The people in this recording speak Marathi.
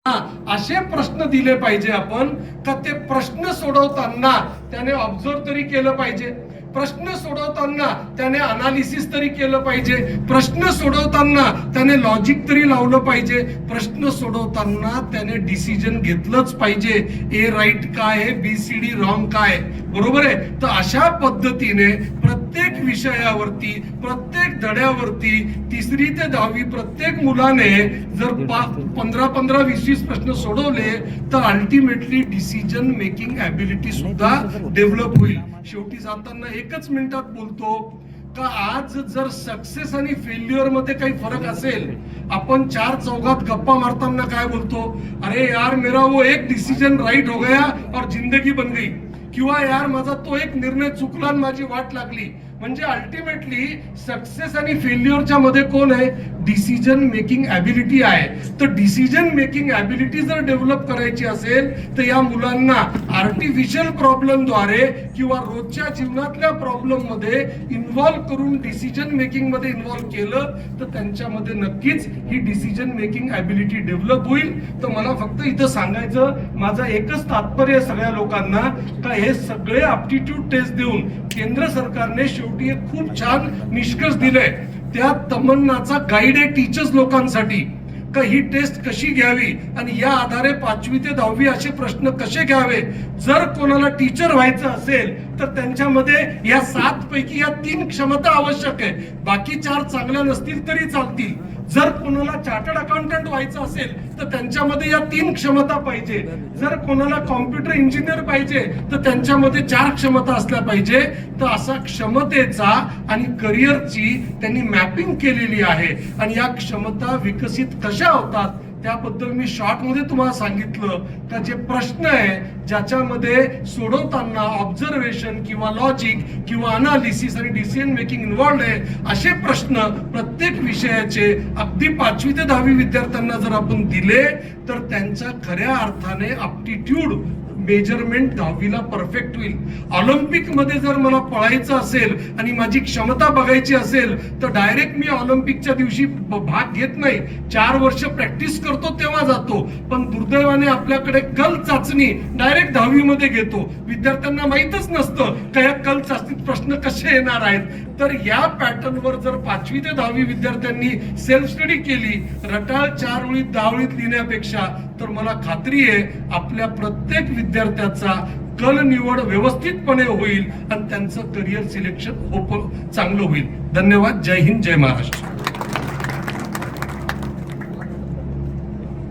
असे प्रश्न दिले पाहिजे आपण का ते प्रश्न सोडवताना त्याने ऑब्झर्व तरी केलं पाहिजे, प्रश्न सोडवताना त्याने अनालिसिस तरी केलं पाहिजे, प्रश्न सोडवताना त्याने लॉजिक तरी लावलं पाहिजे, प्रश्न सोडवताना त्याने डिसिजन घेतलंच पाहिजे. ए राईट काय आहे, बी सी डी रॉंग काय, बरोबर आहे. तर अशा पद्धतीने प्रत्येक विषयावरती प्रत्येक धड्यावरती 3री ते 10वी प्रत्येक मुलाने जर 15-20 प्रश्न सोडवले तर अल्टिमेटली डिसिजन मेकिंग ॲबिलिटी सुद्धा डेव्हलप होईल. शेवटी जाताना एकच मिनिटात बोलतो का आज जर सक्सेस आणि फेल्युअर मध्ये काही फरक असेल, आपण 4 चौघात गप्पा मारताना काय बोलतो, अरे यार मेरा वो एक डिसिजन राइट हो गया और जिंदगी बन गई, किंवा यार माझा तो एक निर्णय चुकला आणि माझी वाट लागली. म्हणजे अल्टिमेटली सक्सेस आणि फेल्युअरच्या मध्ये कोण आहे, डिसिजन मेकिंग ॲबिलिटी आहे. तर डिसिजन मेकिंग ॲबिलिटी जर डेव्हलप करायची असेल तर या मुलांना आर्टिफिशियल प्रॉब्लेमद्वारे किंवा रोजच्या जीवनातल्या प्रॉब्लेम मध्ये इन्व्हॉल्व करून डिसिजन मेकिंग मध्ये इन्व्हॉल्व केलं तर त्यांच्यामध्ये नक्कीच ही डिसिजन मेकिंग ॲबिलिटी डेव्हलप होईल. तर मला फक्त इथं सांगायचं, माझं एकच तात्पर्य सगळ्या लोकांना का हे सगळे ॲप्टिट्यूड टेस्ट देऊन केंद्र सरकारने शेवटी एक खूप छान निष्कर्ष दिलाय. त्या तमन्नाचा गाईड आहे टीचर्स लोकांसाठी का ही टेस्ट कशी घ्यावी आणि या आधारे 5वी ते 10वी असे प्रश्न कसे घ्यावे. जर कोणाला टीचर व्हायचं असेल तर त्यांच्यामध्ये या 7 पैकी या 3 क्षमता आवश्यक आहे, बाकी 4 चांगल्या नसतील तरी चालतील. जर कोणाला चार्टर्ड अकाउंटंट व्हायचं असेल तर त्यांच्यामध्ये या 3 क्षमता पाहिजे. जर कोणाला कॉम्प्युटर इंजिनियर पाहिजे तर त्यांच्यामध्ये 4 क्षमता असल्या पाहिजे. तर असा क्षमतेचा आणि करिअरची त्यांनी मॅपिंग केलेली आहे आणि या क्षमता विकसित कशा होतात त्याबद्दल मी शॉर्ट मध्ये तुम्हाला सांगितलं का जे प्रश्न आहे ज्याच्यामध्ये सोडवताना ऑब्झर्वेशन किंवा लॉजिक किंवा अनालिसिस आणि डिसिजन मेकिंग इन्व्हॉल्ड आहे, असे प्रश्न प्रत्येक विषयाचे अगदी 5वी ते 10वी विद्यार्थ्यांना जर आपण दिले तर त्यांच्या खऱ्या अर्थाने ॲप्टिट्यूड मेजरमेंट 10वीला परफेक्ट होईल. ऑलिम्पिक मध्ये जर मला पळायचं असेल आणि माझी क्षमता बघायची असेल तर डायरेक्ट मी ऑलिम्पिकच्या दिवशी भाग घेत नाही, 4 वर्ष प्रॅक्टिस करतो तेव्हा जातो. पण दुर्दैवाने आपल्याकडे कल चाचणी डायरेक्ट 10वी मध्ये घेतो. विद्यार्थ्यांना माहीतच नसतं का या कल चाचणीत प्रश्न कसे येणार आहेत. तर या पॅटर्नवर जर 5वी ते 10वी विद्यार्थ्यांनी सेल्फ स्टडी केली, रटाळ 4 ओळीत 10 ओळीत लिहिण्यापेक्षा, तर मला खात्री आहे आपल्या प्रत्येक विद्यार्थ्याचा कल निवड व्यवस्थितपणे होईल आणि त्यांचं करिअर सिलेक्शन चांगलं होईल. धन्यवाद. जय हिंद, जय महाराष्ट्र.